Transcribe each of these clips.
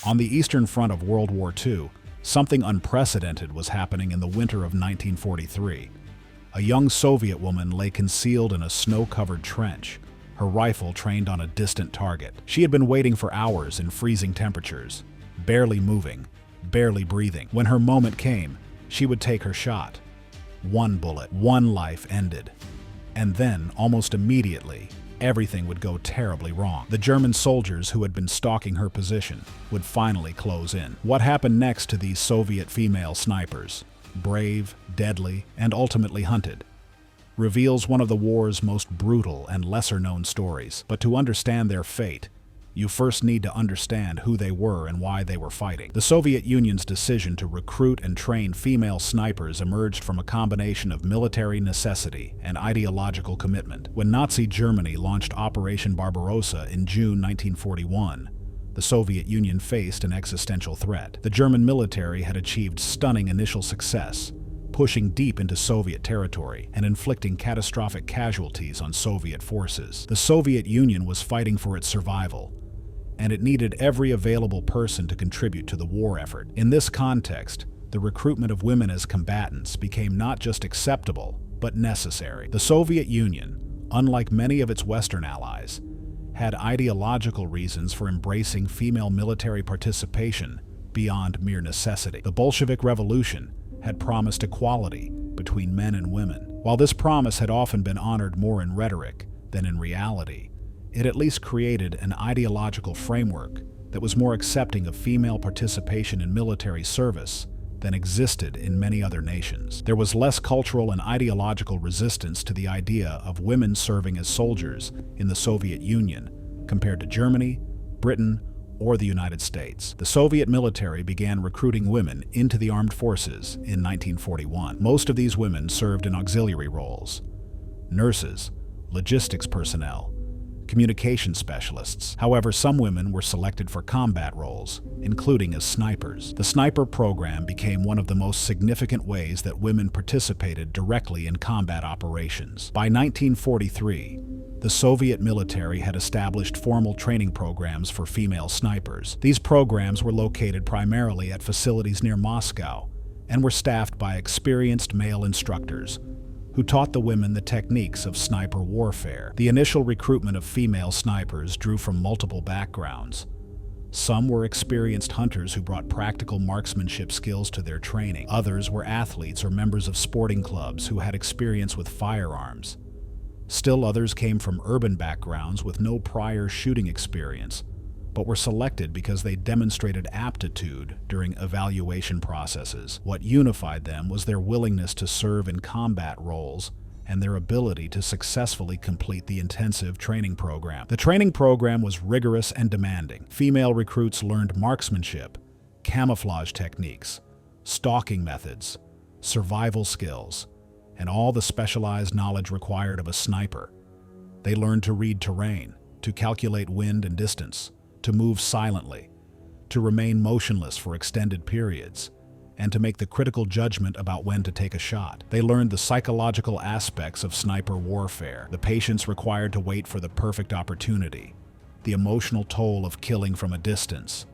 On the Eastern Front of World War II, something unprecedented was happening in the winter of 1943. A young Soviet woman lay concealed in a snow-covered trench, her rifle trained on a distant target. She had been waiting for hours in freezing temperatures, barely moving, barely breathing. When her moment came, she would take her shot. One bullet, one life ended. And then, almost immediately, everything would go terribly wrong. The German soldiers who had been stalking her position would finally close in. What happened next to these Soviet female snipers, brave, deadly, and ultimately hunted, reveals one of the war's most brutal and lesser-known stories. But to understand their fate, you first need to understand who they were and why they were fighting. The Soviet Union's decision to recruit and train female snipers emerged from a combination of military necessity and ideological commitment. When Nazi Germany launched Operation Barbarossa in June 1941, the Soviet Union faced an existential threat. The German military had achieved stunning initial success, pushing deep into Soviet territory and inflicting catastrophic casualties on Soviet forces. The Soviet Union was fighting for its survival, and it needed every available person to contribute to the war effort. In this context, the recruitment of women as combatants became not just acceptable, but necessary. The Soviet Union, unlike many of its Western allies, had ideological reasons for embracing female military participation beyond mere necessity. The Bolshevik Revolution had promised equality between men and women. While this promise had often been honored more in rhetoric than in reality, it at least created an ideological framework that was more accepting of female participation in military service than existed in many other nations. There was less cultural and ideological resistance to the idea of women serving as soldiers in the Soviet Union compared to Germany, Britain, or the United States. The Soviet military began recruiting women into the armed forces in 1941. Most of these women served in auxiliary roles: nurses, logistics personnel, communication specialists. However, some women were selected for combat roles, including as snipers. The sniper program became one of the most significant ways that women participated directly in combat operations. By 1943, the Soviet military had established formal training programs for female snipers. These programs were located primarily at facilities near Moscow and were staffed by experienced male instructors who taught the women the techniques of sniper warfare. The initial recruitment of female snipers drew from multiple backgrounds. Some were experienced hunters who brought practical marksmanship skills to their training. Others were athletes or members of sporting clubs who had experience with firearms. Still others came from urban backgrounds with no prior shooting experience, but were selected because they demonstrated aptitude during evaluation processes. What unified them was their willingness to serve in combat roles and their ability to successfully complete the intensive training program. The training program was rigorous and demanding. Female recruits learned marksmanship, camouflage techniques, stalking methods, survival skills, and all the specialized knowledge required of a sniper. They learned to read terrain, to calculate wind and distance, to move silently, to remain motionless for extended periods, and to make the critical judgment about when to take a shot. They learned the psychological aspects of sniper warfare, the patience required to wait for the perfect opportunity, the emotional toll of killing from a distance,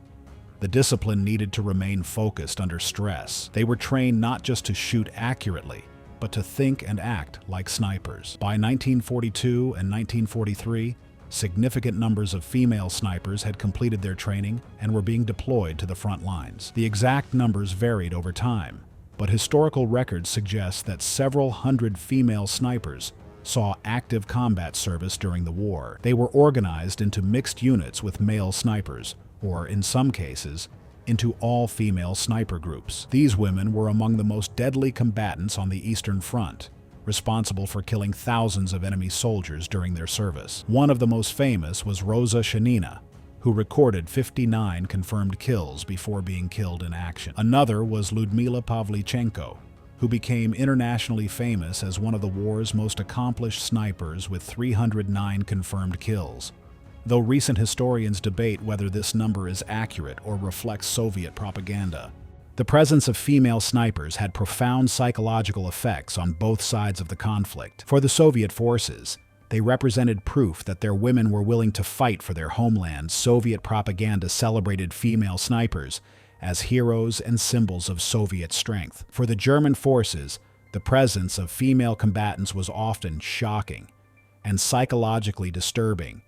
the discipline needed to remain focused under stress. They were trained not just to shoot accurately, but to think and act like snipers. By 1942 and 1943, significant numbers of female snipers had completed their training and were being deployed to the front lines. The exact numbers varied over time, but historical records suggest that several hundred female snipers saw active combat service during the war. They were organized into mixed units with male snipers, or in some cases, into all-female sniper groups. These women were among the most deadly combatants on the Eastern Front, responsible for killing thousands of enemy soldiers during their service. One of the most famous was Rosa Shenina, who recorded 59 confirmed kills before being killed in action. Another was Ludmilla Pavlichenko, who became internationally famous as one of the war's most accomplished snipers with 309 confirmed kills, though recent historians debate whether this number is accurate or reflects Soviet propaganda. The presence of female snipers had profound psychological effects on both sides of the conflict. For the Soviet forces, They represented proof that their women were willing to fight for their homeland. Soviet propaganda celebrated female snipers as heroes and symbols of Soviet strength. For the German forces, the presence of female combatants was often shocking and psychologically disturbing.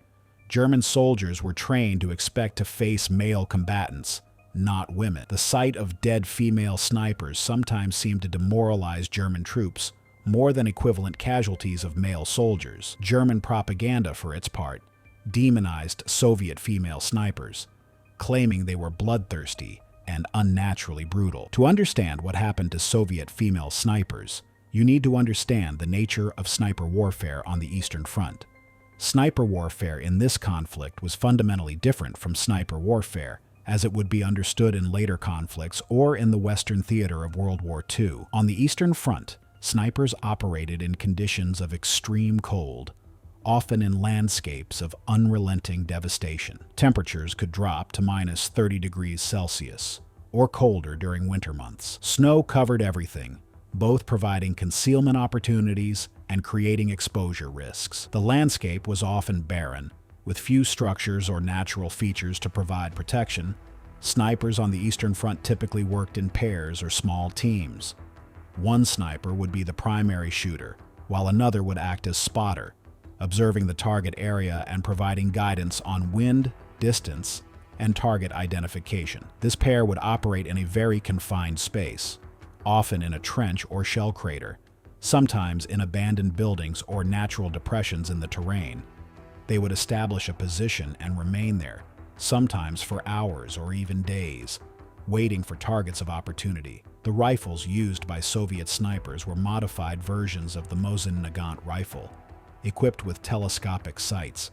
German soldiers were trained to expect to face male combatants, not women. The sight of dead female snipers sometimes seemed to demoralize German troops more than equivalent casualties of male soldiers. German propaganda, for its part, demonized Soviet female snipers, claiming they were bloodthirsty and unnaturally brutal. To understand what happened to Soviet female snipers, you need to understand the nature of sniper warfare on the Eastern Front. Sniper warfare in this conflict was fundamentally different from sniper warfare as it would be understood in later conflicts or in the Western theater of World War II. On the Eastern Front, snipers operated in conditions of extreme cold, often in landscapes of unrelenting devastation. Temperatures could drop to minus 30 degrees Celsius, or colder during winter months. Snow covered everything, both providing concealment opportunities and creating exposure risks. The landscape was often barren, with few structures or natural features to provide protection. Snipers on the Eastern Front typically worked in pairs or small teams. One sniper would be the primary shooter, while another would act as spotter, observing the target area and providing guidance on wind, distance, and target identification. This pair would operate in a very confined space, often in a trench or shell crater, sometimes in abandoned buildings or natural depressions in the terrain. They would establish a position and remain there, sometimes for hours or even days, waiting for targets of opportunity. The rifles used by Soviet snipers were modified versions of the Mosin Nagant rifle, equipped with telescopic sights.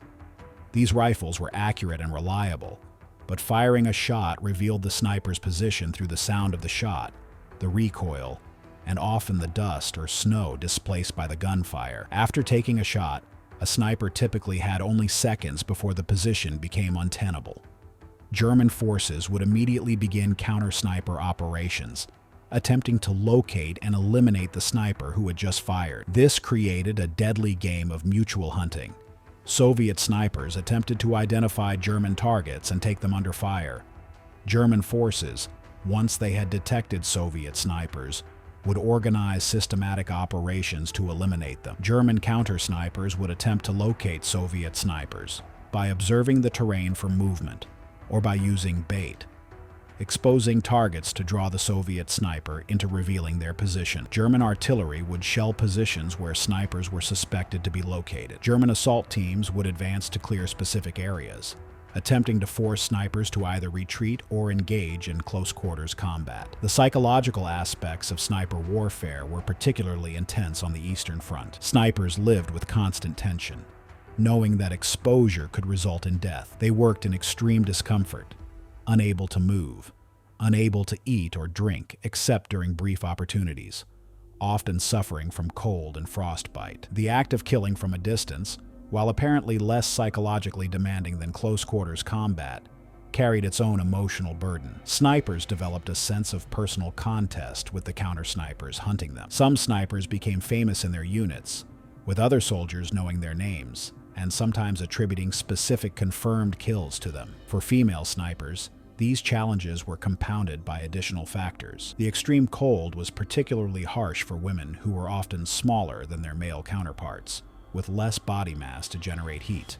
These rifles were accurate and reliable, but firing a shot revealed the sniper's position through the sound of the shot, the recoil, and often the dust or snow displaced by the gunfire. After taking a shot, a sniper typically had only seconds before the position became untenable. German forces would immediately begin counter-sniper operations, attempting to locate and eliminate the sniper who had just fired. This created a deadly game of mutual hunting. Soviet snipers attempted to identify German targets and take them under fire. German forces, once they had detected Soviet snipers, would organize systematic operations to eliminate them. German counter-snipers would attempt to locate Soviet snipers by observing the terrain for movement or by using bait, exposing targets to draw the Soviet sniper into revealing their position. German artillery would shell positions where snipers were suspected to be located. German assault teams would advance to clear specific areas, attempting to force snipers to either retreat or engage in close-quarters combat. The psychological aspects of sniper warfare were particularly intense on the Eastern Front. Snipers lived with constant tension, knowing that exposure could result in death. They worked in extreme discomfort, unable to move, unable to eat or drink except during brief opportunities, often suffering from cold and frostbite. The act of killing from a distance, while apparently less psychologically demanding than close-quarters combat, carried its own emotional burden. Snipers developed a sense of personal contest with the counter-snipers hunting them. Some snipers became famous in their units, with other soldiers knowing their names, and sometimes attributing specific confirmed kills to them. For female snipers, these challenges were compounded by additional factors. The extreme cold was particularly harsh for women who were often smaller than their male counterparts, with less body mass to generate heat.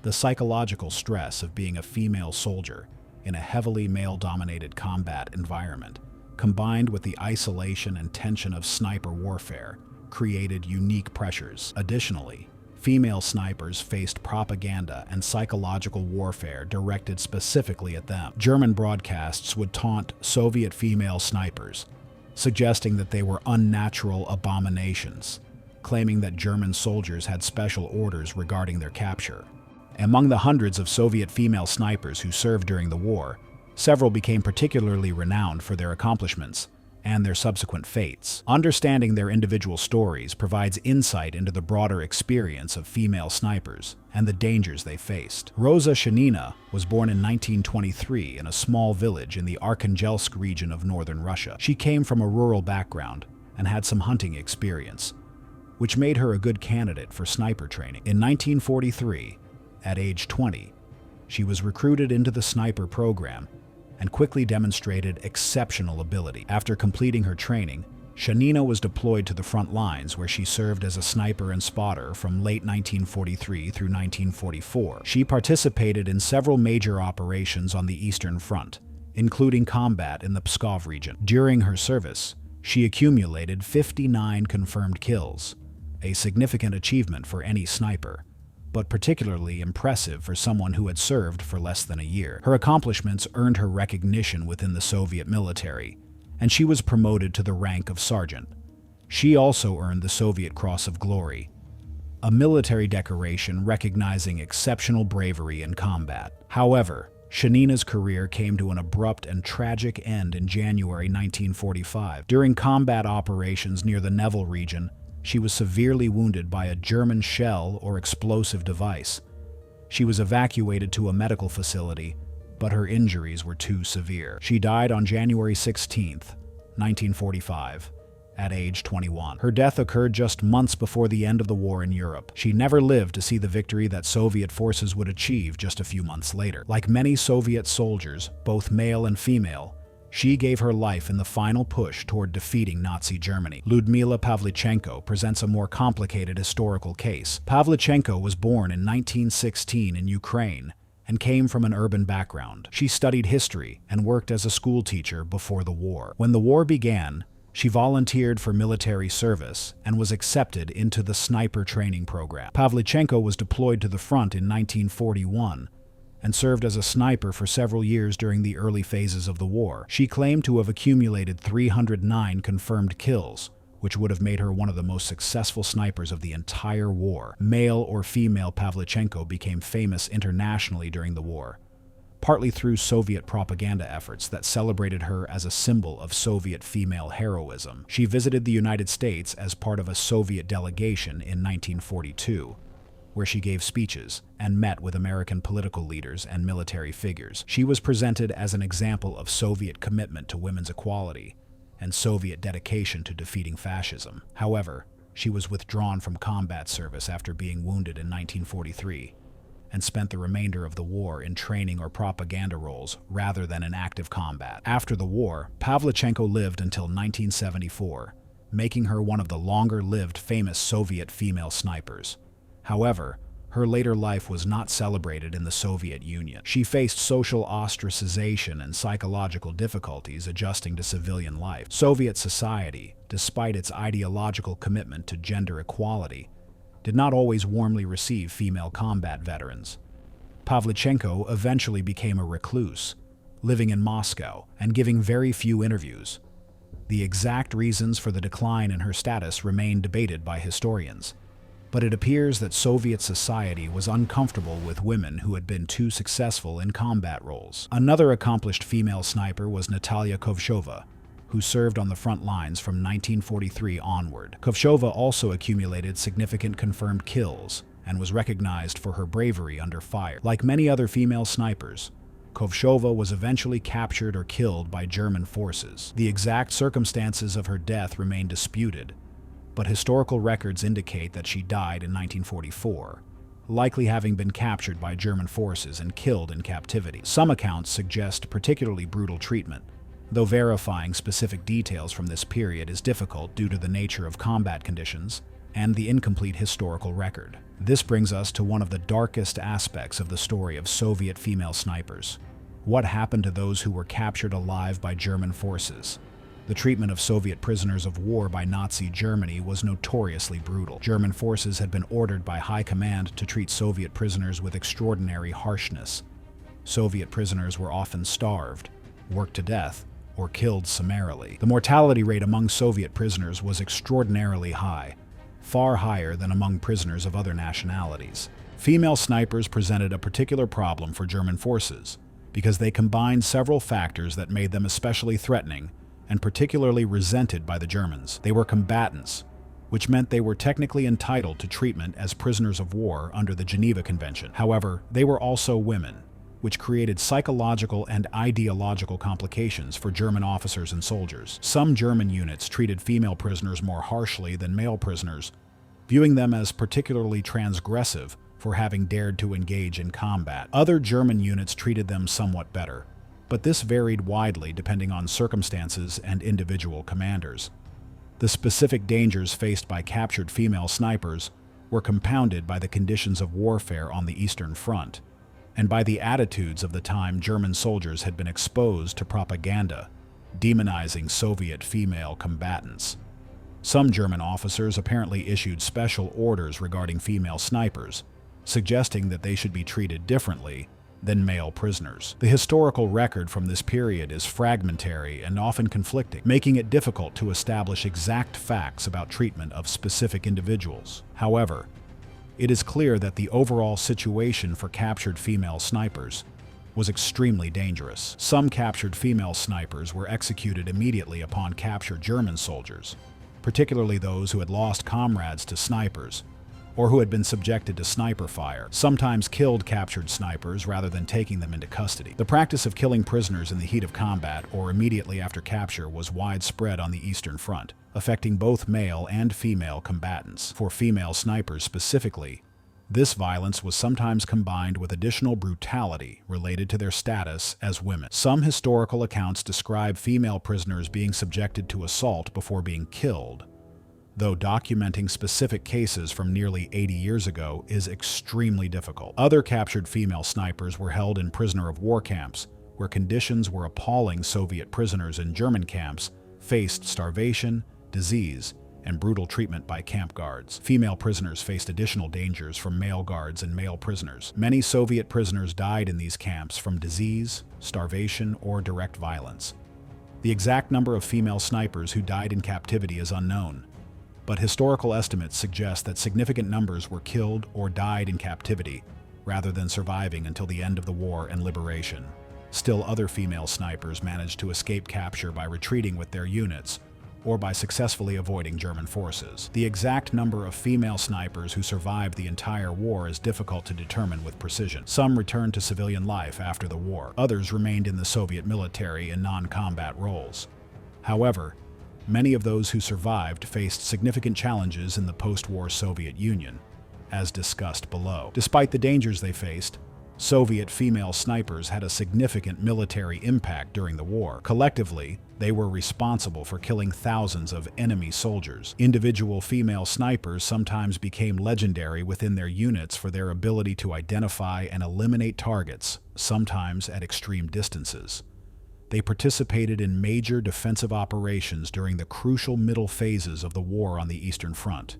The psychological stress of being a female soldier in a heavily male-dominated combat environment, combined with the isolation and tension of sniper warfare, created unique pressures. Additionally, female snipers faced propaganda and psychological warfare directed specifically at them. German broadcasts would taunt Soviet female snipers, suggesting that they were unnatural abominations, claiming that German soldiers had special orders regarding their capture. Among the hundreds of Soviet female snipers who served during the war, several became particularly renowned for their accomplishments and their subsequent fates. Understanding their individual stories provides insight into the broader experience of female snipers and the dangers they faced. Rosa Shenina was born in 1923 in a small village in the Arkhangelsk region of northern Russia. She came from a rural background and had some hunting experience. which made her a good candidate for sniper training. In 1943, at age 20, she was recruited into the sniper program and quickly demonstrated exceptional ability. After completing her training, Shenina was deployed to the front lines where she served as a sniper and spotter from late 1943 through 1944. She participated in several major operations on the Eastern Front, including combat in the Pskov region. During her service, she accumulated 59 confirmed kills, a significant achievement for any sniper, but particularly impressive for someone who had served for less than a year. Her accomplishments earned her recognition within the Soviet military, and she was promoted to the rank of sergeant. She also earned the Soviet Cross of Glory, a military decoration recognizing exceptional bravery in combat. However, Shenina's career came to an abrupt and tragic end in January 1945. During combat operations near the Neville region, she was severely wounded by a German shell or explosive device. She was evacuated to a medical facility, but her injuries were too severe. She died on January 16, 1945, at age 21. Her death occurred just months before the end of the war in Europe. She never lived to see the victory that Soviet forces would achieve just a few months later. Like many Soviet soldiers, both male and female, she gave her life in the final push toward defeating Nazi Germany. Ludmilla Pavlichenko presents a more complicated historical case. Pavlichenko was born in 1916 in Ukraine and came from an urban background. She studied history and worked as a school teacher before the war. When the war began, she volunteered for military service and was accepted into the sniper training program. Pavlichenko was deployed to the front in 1941 and served as a sniper for several years during the early phases of the war. She claimed to have accumulated 309 confirmed kills, which would have made her one of the most successful snipers of the entire war. Male or female Pavlichenko became famous internationally during the war, partly through Soviet propaganda efforts that celebrated her as a symbol of Soviet female heroism. She visited the United States as part of a Soviet delegation in 1942, where she gave speeches and met with American political leaders and military figures. She was presented as an example of Soviet commitment to women's equality and Soviet dedication to defeating fascism. However, she was withdrawn from combat service after being wounded in 1943 and spent the remainder of the war in training or propaganda roles rather than in active combat. After the war, Pavlichenko lived until 1974, making her one of the longer-lived famous Soviet female snipers. However, her later life was not celebrated in the Soviet Union. She faced social ostracization and psychological difficulties adjusting to civilian life. Soviet society, despite its ideological commitment to gender equality, did not always warmly receive female combat veterans. Pavlichenko eventually became a recluse, living in Moscow and giving very few interviews. The exact reasons for the decline in her status remain debated by historians, but it appears that Soviet society was uncomfortable with women who had been too successful in combat roles. Another accomplished female sniper was Natalia Kovshova, who served on the front lines from 1943 onward. Kovshova also accumulated significant confirmed kills and was recognized for her bravery under fire. Like many other female snipers, Kovshova was eventually captured or killed by German forces. The exact circumstances of her death remain disputed, but historical records indicate that she died in 1944, likely having been captured by German forces and killed in captivity. Some accounts suggest particularly brutal treatment, though verifying specific details from this period is difficult due to the nature of combat conditions and the incomplete historical record. This brings us to one of the darkest aspects of the story of Soviet female snipers. What happened to those who were captured alive by German forces? The treatment of Soviet prisoners of war by Nazi Germany was notoriously brutal. German forces had been ordered by high command to treat Soviet prisoners with extraordinary harshness. Soviet prisoners were often starved, worked to death, or killed summarily. The mortality rate among Soviet prisoners was extraordinarily high, far higher than among prisoners of other nationalities. Female snipers presented a particular problem for German forces because they combined several factors that made them especially threatening and particularly resented by the Germans. They were combatants, which meant they were technically entitled to treatment as prisoners of war under the Geneva Convention. However, they were also women, which created psychological and ideological complications for German officers and soldiers. Some German units treated female prisoners more harshly than male prisoners, viewing them as particularly transgressive for having dared to engage in combat. Other German units treated them somewhat better, but this varied widely depending on circumstances and individual commanders. The specific dangers faced by captured female snipers were compounded by the conditions of warfare on the Eastern Front, and by the attitudes of the time German soldiers had been exposed to propaganda demonizing Soviet female combatants. Some German officers apparently issued special orders regarding female snipers, suggesting that they should be treated differently than male prisoners. The historical record from this period is fragmentary and often conflicting, making it difficult to establish exact facts about treatment of specific individuals. However, it is clear that the overall situation for captured female snipers was extremely dangerous. Some captured female snipers were executed immediately upon capture German soldiers, particularly those who had lost comrades to snipers or who had been subjected to sniper fire, sometimes killed captured snipers rather than taking them into custody. The practice of killing prisoners in the heat of combat or immediately after capture was widespread on the Eastern Front, affecting both male and female combatants. For female snipers specifically, this violence was sometimes combined with additional brutality related to their status as women. Some historical accounts describe female prisoners being subjected to assault before being killed, though documenting specific cases from nearly 80 years ago is extremely difficult. Other captured female snipers were held in prisoner of war camps, where conditions were appalling. Soviet prisoners in German camps faced starvation, disease, and brutal treatment by camp guards. Female prisoners faced additional dangers from male guards and male prisoners. Many Soviet prisoners died in these camps from disease, starvation, or direct violence. The exact number of female snipers who died in captivity is unknown, but historical estimates suggest that significant numbers were killed or died in captivity, rather than surviving until the end of the war and liberation. Still, other female snipers managed to escape capture by retreating with their units, or by successfully avoiding German forces. The exact number of female snipers who survived the entire war is difficult to determine with precision. Some returned to civilian life after the war. Others remained in the Soviet military in non-combat roles. However, many of those who survived faced significant challenges in the post-war Soviet Union, as discussed below. Despite the dangers they faced, Soviet female snipers had a significant military impact during the war. Collectively, they were responsible for killing thousands of enemy soldiers. Individual female snipers sometimes became legendary within their units for their ability to identify and eliminate targets, sometimes at extreme distances. They participated in major defensive operations during the crucial middle phases of the war on the Eastern Front,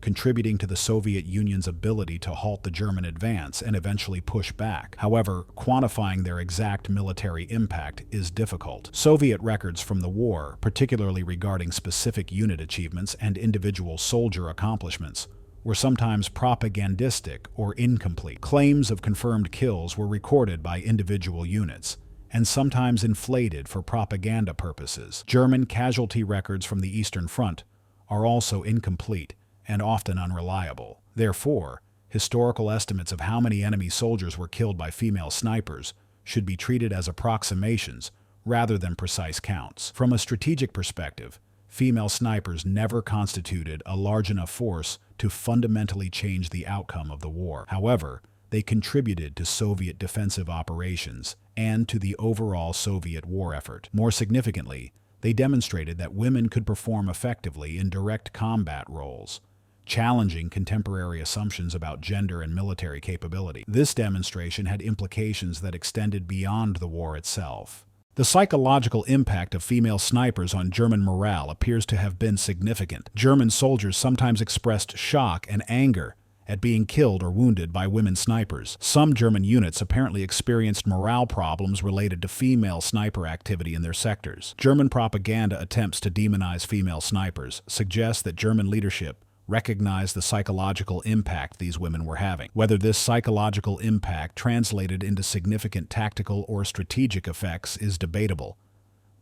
contributing to the Soviet Union's ability to halt the German advance and eventually push back. However, quantifying their exact military impact is difficult. Soviet records from the war, particularly regarding specific unit achievements and individual soldier accomplishments, were sometimes propagandistic or incomplete. Claims of confirmed kills were recorded by individual units, and sometimes inflated for propaganda purposes. German casualty records from the Eastern Front are also incomplete and often unreliable. Therefore, historical estimates of how many enemy soldiers were killed by female snipers should be treated as approximations rather than precise counts. From a strategic perspective, female snipers never constituted a large enough force to fundamentally change the outcome of the war. However, they contributed to Soviet defensive operations and to the overall Soviet war effort. More significantly, they demonstrated that women could perform effectively in direct combat roles, challenging contemporary assumptions about gender and military capability. This demonstration had implications that extended beyond the war itself. The psychological impact of female snipers on German morale appears to have been significant. German soldiers sometimes expressed shock and anger at being killed or wounded by women snipers. Some German units apparently experienced morale problems related to female sniper activity in their sectors. German propaganda attempts to demonize female snipers suggest that German leadership recognized the psychological impact these women were having. Whether this psychological impact translated into significant tactical or strategic effects is debatable,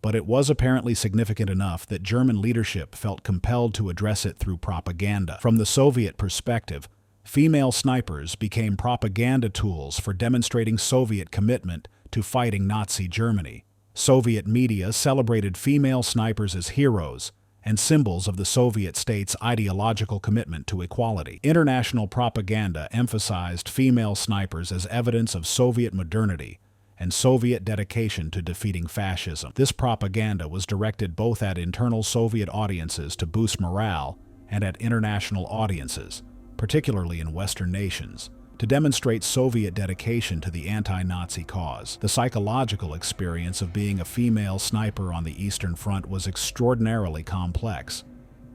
but it was apparently significant enough that German leadership felt compelled to address it through propaganda. From the Soviet perspective, female snipers became propaganda tools for demonstrating Soviet commitment to fighting Nazi Germany. Soviet media celebrated female snipers as heroes and symbols of the Soviet state's ideological commitment to equality. International propaganda emphasized female snipers as evidence of Soviet modernity and Soviet dedication to defeating fascism. This propaganda was directed both at internal Soviet audiences to boost morale and at international audiences, particularly in Western nations, to demonstrate Soviet dedication to the anti-Nazi cause. The psychological experience of being a female sniper on the Eastern Front was extraordinarily complex.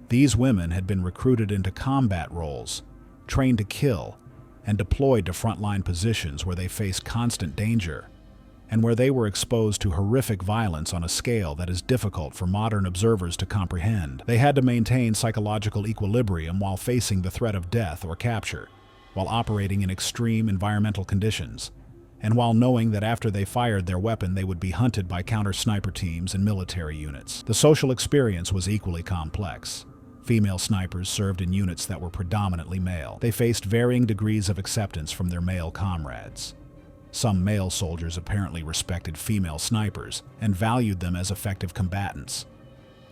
These women had been recruited into combat roles, trained to kill, and deployed to frontline positions where they faced constant danger, and where they were exposed to horrific violence on a scale that is difficult for modern observers to comprehend. They had to maintain psychological equilibrium while facing the threat of death or capture, while operating in extreme environmental conditions, and while knowing that after they fired their weapon they would be hunted by counter-sniper teams and military units. The social experience was equally complex. Female snipers served in units that were predominantly male. They faced varying degrees of acceptance from their male comrades. Some male soldiers apparently respected female snipers and valued them as effective combatants.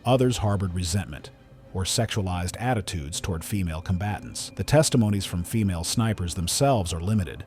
Others harbored resentment or sexualized attitudes toward female combatants. The testimonies from female snipers themselves are limited,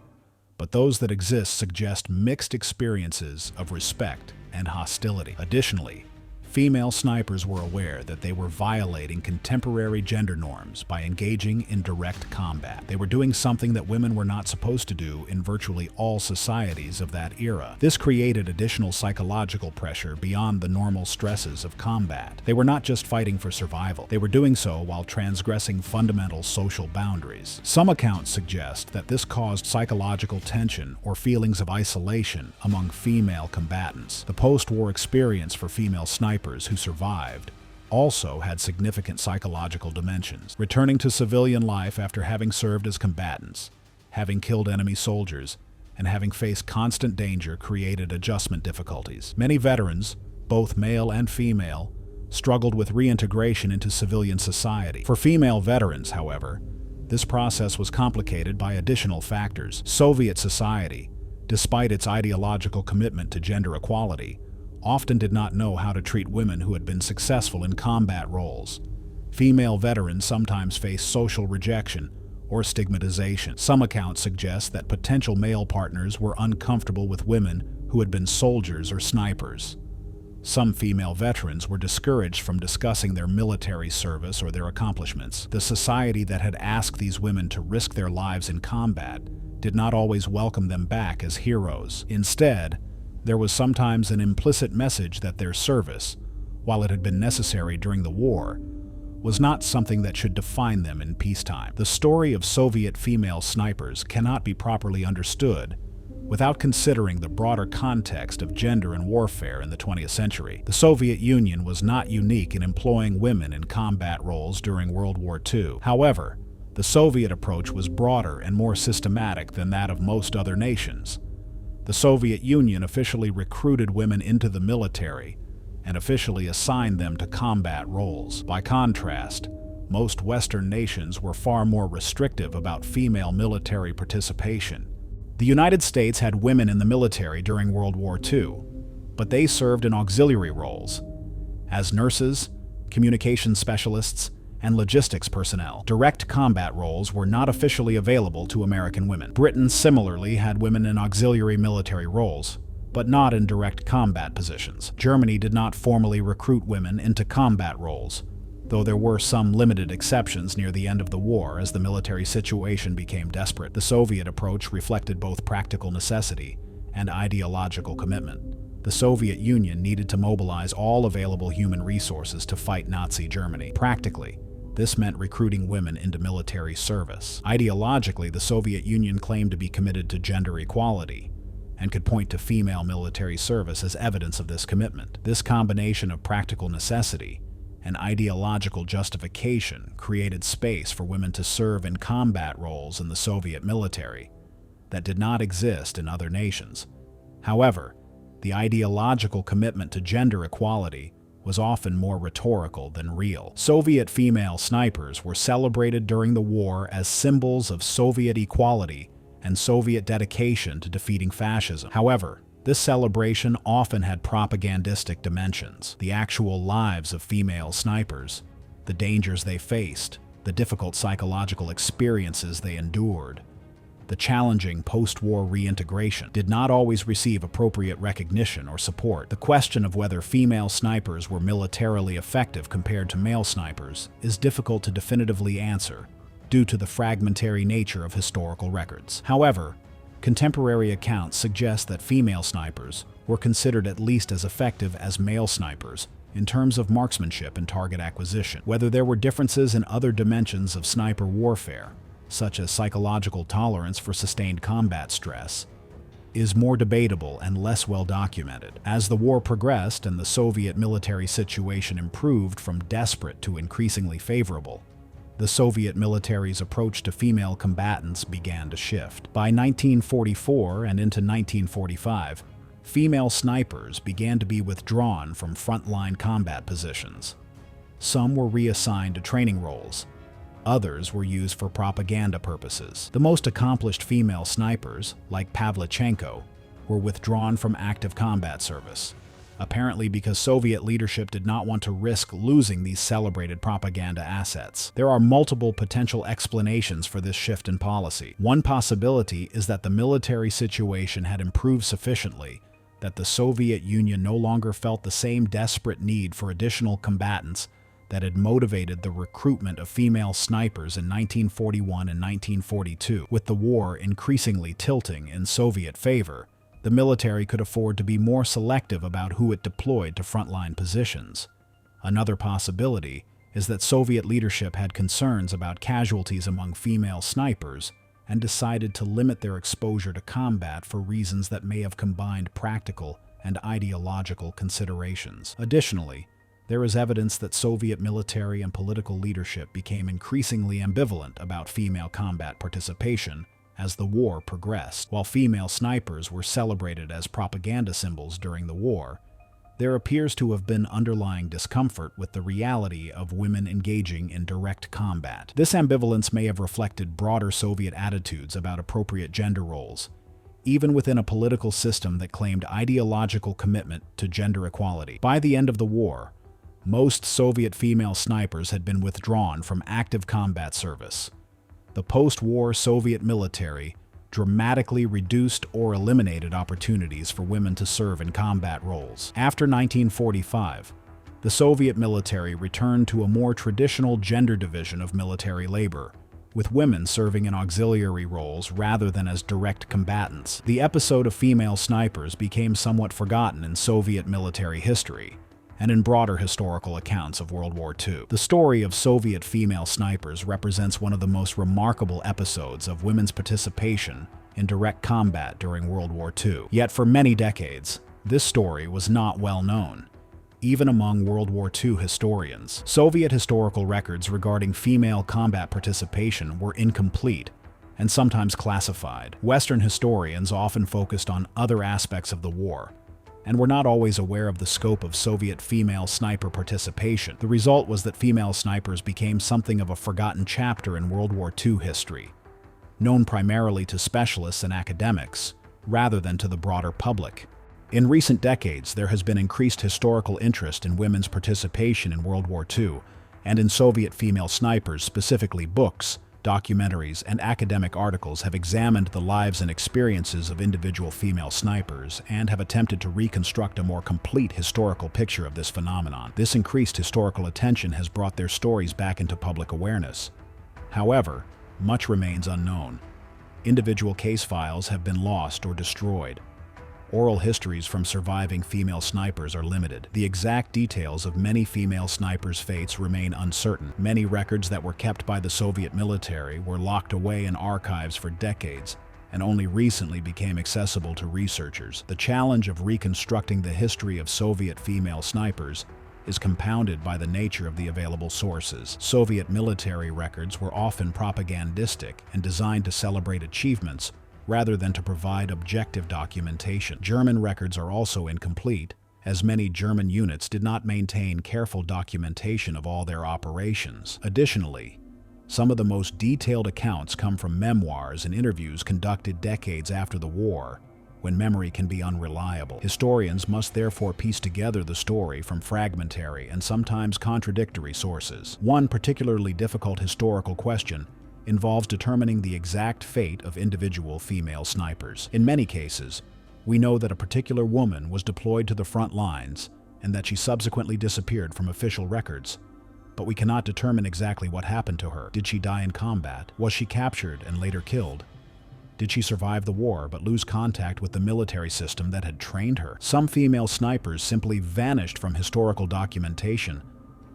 but those that exist suggest mixed experiences of respect and hostility. Additionally, female snipers were aware that they were violating contemporary gender norms by engaging in direct combat. They were doing something that women were not supposed to do in virtually all societies of that era. This created additional psychological pressure beyond the normal stresses of combat. They were not just fighting for survival. They were doing so while transgressing fundamental social boundaries. Some accounts suggest that this caused psychological tension or feelings of isolation among female combatants. The post-war experience for female snipers who survived also had significant psychological dimensions. Returning to civilian life after having served as combatants, having killed enemy soldiers, and having faced constant danger created adjustment difficulties. Many veterans, both male and female, struggled with reintegration into civilian society. For female veterans, however, this process was complicated by additional factors. Soviet society, despite its ideological commitment to gender equality, often did not know how to treat women who had been successful in combat roles. Female veterans sometimes faced social rejection or stigmatization. Some accounts suggest that potential male partners were uncomfortable with women who had been soldiers or snipers. Some female veterans were discouraged from discussing their military service or their accomplishments. The society that had asked these women to risk their lives in combat did not always welcome them back as heroes. Instead, there was sometimes an implicit message that their service, while it had been necessary during the war, was not something that should define them in peacetime. The story of Soviet female snipers cannot be properly understood without considering the broader context of gender and warfare in the 20th century. The Soviet Union was not unique in employing women in combat roles during World War II. However, the Soviet approach was broader and more systematic than that of most other nations. The Soviet Union officially recruited women into the military and officially assigned them to combat roles. By contrast, most Western nations were far more restrictive about female military participation. The United States had women in the military during World War II, but they served in auxiliary roles as nurses, communication specialists, and logistics personnel. Direct combat roles were not officially available to American women. Britain similarly had women in auxiliary military roles, but not in direct combat positions. Germany did not formally recruit women into combat roles, though there were some limited exceptions near the end of the war as the military situation became desperate. The Soviet approach reflected both practical necessity and ideological commitment. The Soviet Union needed to mobilize all available human resources to fight Nazi Germany. Practically, this meant recruiting women into military service. Ideologically, the Soviet Union claimed to be committed to gender equality and could point to female military service as evidence of this commitment. This combination of practical necessity and ideological justification created space for women to serve in combat roles in the Soviet military that did not exist in other nations. However, the ideological commitment to gender equality was often more rhetorical than real. Soviet female snipers were celebrated during the war as symbols of Soviet equality and Soviet dedication to defeating fascism. However, This celebration often had propagandistic dimensions. The actual lives of female snipers, the dangers they faced, the difficult psychological experiences they endured, the challenging post-war reintegration did not always receive appropriate recognition or support. The question of whether female snipers were militarily effective compared to male snipers is difficult to definitively answer due to the fragmentary nature of historical records. However, contemporary accounts suggest that female snipers were considered at least as effective as male snipers in terms of marksmanship and target acquisition. Whether there were differences in other dimensions of sniper warfare, such as psychological tolerance for sustained combat stress, is more debatable and less well documented. As the war progressed and the Soviet military situation improved from desperate to increasingly favorable, the Soviet military's approach to female combatants began to shift. By 1944 and into 1945, female snipers began to be withdrawn from frontline combat positions. Some were reassigned to training roles. Others were used for propaganda purposes. The most accomplished female snipers, like Pavlichenko, were withdrawn from active combat service, apparently because Soviet leadership did not want to risk losing these celebrated propaganda assets. There are multiple potential explanations for this shift in policy. One possibility is that the military situation had improved sufficiently that the Soviet Union no longer felt the same desperate need for additional combatants that had motivated the recruitment of female snipers in 1941 and 1942. With the war increasingly tilting in Soviet favor, the military could afford to be more selective about who it deployed to frontline positions. Another possibility is that Soviet leadership had concerns about casualties among female snipers and decided to limit their exposure to combat for reasons that may have combined practical and ideological considerations. Additionally, there is evidence that Soviet military and political leadership became increasingly ambivalent about female combat participation as the war progressed. While female snipers were celebrated as propaganda symbols during the war, there appears to have been underlying discomfort with the reality of women engaging in direct combat. This ambivalence may have reflected broader Soviet attitudes about appropriate gender roles, even within a political system that claimed ideological commitment to gender equality. By the end of the war, most Soviet female snipers had been withdrawn from active combat service. The post-war Soviet military dramatically reduced or eliminated opportunities for women to serve in combat roles. After 1945, the Soviet military returned to a more traditional gender division of military labor, with women serving in auxiliary roles rather than as direct combatants. The episode of female snipers became somewhat forgotten in Soviet military history and in broader historical accounts of World War II. The story of Soviet female snipers represents one of the most remarkable episodes of women's participation in direct combat during World War II. Yet for many decades, this story was not well known, even among World War II historians. Soviet historical records regarding female combat participation were incomplete and sometimes classified. Western historians often focused on other aspects of the war, and were not always aware of the scope of Soviet female sniper participation. The result was that female snipers became something of a forgotten chapter in World War II history, known primarily to specialists and academics, rather than to the broader public. In recent decades, there has been increased historical interest in women's participation in World War II, and in Soviet female snipers, specifically books, documentaries, and academic articles have examined the lives and experiences of individual female snipers and have attempted to reconstruct a more complete historical picture of this phenomenon. This increased historical attention has brought their stories back into public awareness. However, much remains unknown. Individual case files have been lost or destroyed. Oral histories from surviving female snipers are limited. The exact details of many female snipers' fates remain uncertain. Many records that were kept by the Soviet military were locked away in archives for decades and only recently became accessible to researchers. The challenge of reconstructing the history of Soviet female snipers is compounded by the nature of the available sources. Soviet military records were often propagandistic and designed to celebrate achievements rather than to provide objective documentation. German records are also incomplete, as many German units did not maintain careful documentation of all their operations. Additionally, some of the most detailed accounts come from memoirs and interviews conducted decades after the war, when memory can be unreliable. Historians must therefore piece together the story from fragmentary and sometimes contradictory sources. One particularly difficult historical question involves determining the exact fate of individual female snipers. In many cases, we know that a particular woman was deployed to the front lines and that she subsequently disappeared from official records. But we cannot determine exactly what happened to her. Did she die in combat? Was she captured and later killed? Did she survive the war but lose contact with the military system that had trained her? Some female snipers simply vanished from historical documentation,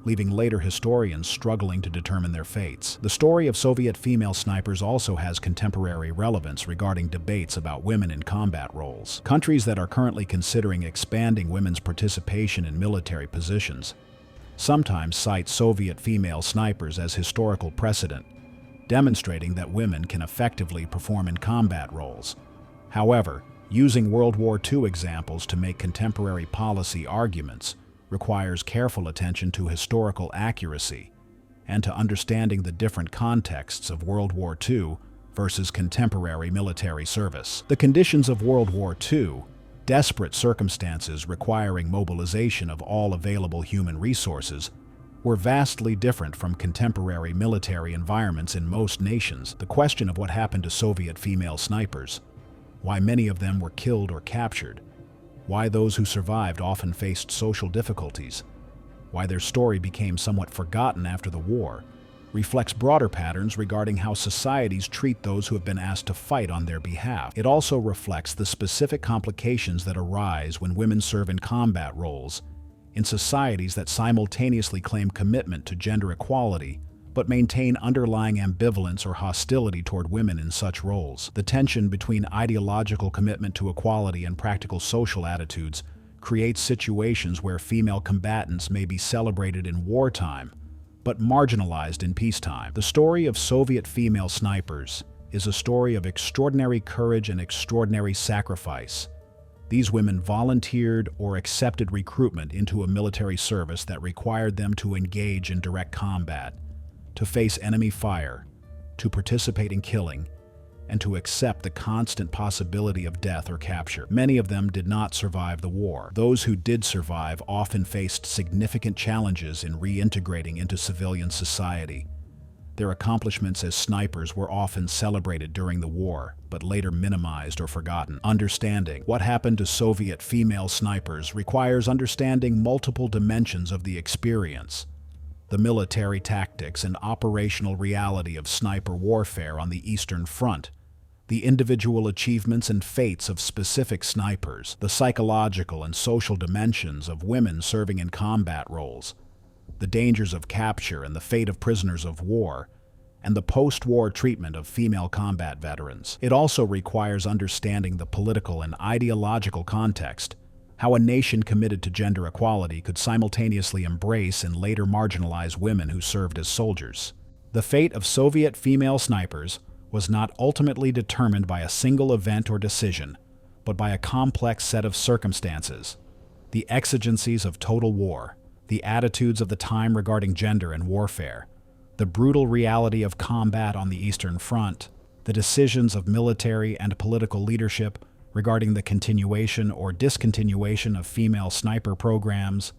leaving later historians struggling to determine their fates. The story of Soviet female snipers also has contemporary relevance regarding debates about women in combat roles. Countries that are currently considering expanding women's participation in military positions sometimes cite Soviet female snipers as historical precedent, demonstrating that women can effectively perform in combat roles. However, using World War II examples to make contemporary policy arguments requires careful attention to historical accuracy and to understanding the different contexts of World War II versus contemporary military service. The conditions of World War II, desperate circumstances requiring mobilization of all available human resources, were vastly different from contemporary military environments in most nations. The question of what happened to Soviet female snipers, why many of them were killed or captured, why those who survived often faced social difficulties, why their story became somewhat forgotten after the war, reflects broader patterns regarding how societies treat those who have been asked to fight on their behalf. It also reflects the specific complications that arise when women serve in combat roles in societies that simultaneously claim commitment to gender equality but maintain underlying ambivalence or hostility toward women in such roles. The tension between ideological commitment to equality and practical social attitudes creates situations where female combatants may be celebrated in wartime but marginalized in peacetime. The story of Soviet female snipers is a story of extraordinary courage and extraordinary sacrifice. These women volunteered or accepted recruitment into a military service that required them to engage in direct combat, to face enemy fire, to participate in killing, and to accept the constant possibility of death or capture. Many of them did not survive the war. Those who did survive often faced significant challenges in reintegrating into civilian society. Their accomplishments as snipers were often celebrated during the war, but later minimized or forgotten. Understanding what happened to Soviet female snipers requires understanding multiple dimensions of the experience: the military tactics and operational reality of sniper warfare on the Eastern Front, the individual achievements and fates of specific snipers, the psychological and social dimensions of women serving in combat roles, the dangers of capture and the fate of prisoners of war, and the post-war treatment of female combat veterans. It also requires understanding the political and ideological context, how a nation committed to gender equality could simultaneously embrace and later marginalize women who served as soldiers. The fate of Soviet female snipers was not ultimately determined by a single event or decision, but by a complex set of circumstances: the exigencies of total war, the attitudes of the time regarding gender and warfare, the brutal reality of combat on the Eastern Front, the decisions of military and political leadership regarding the continuation or discontinuation of female sniper programs,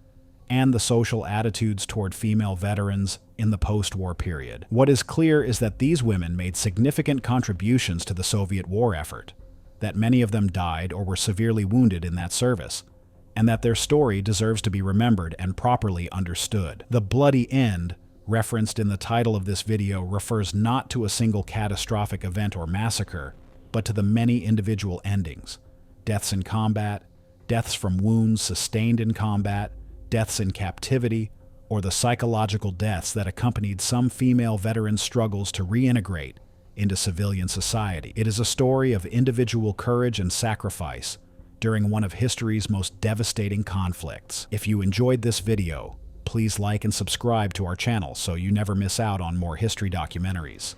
and the social attitudes toward female veterans in the post-war period. What is clear is that these women made significant contributions to the Soviet war effort, that many of them died or were severely wounded in that service, and that their story deserves to be remembered and properly understood. The bloody end, referenced in the title of this video, refers not to a single catastrophic event or massacre, but to the many individual endings: deaths in combat, deaths from wounds sustained in combat, deaths in captivity, or the psychological deaths that accompanied some female veterans' struggles to reintegrate into civilian society. It is a story of individual courage and sacrifice during one of history's most devastating conflicts. If you enjoyed this video, please like and subscribe to our channel so you never miss out on more history documentaries.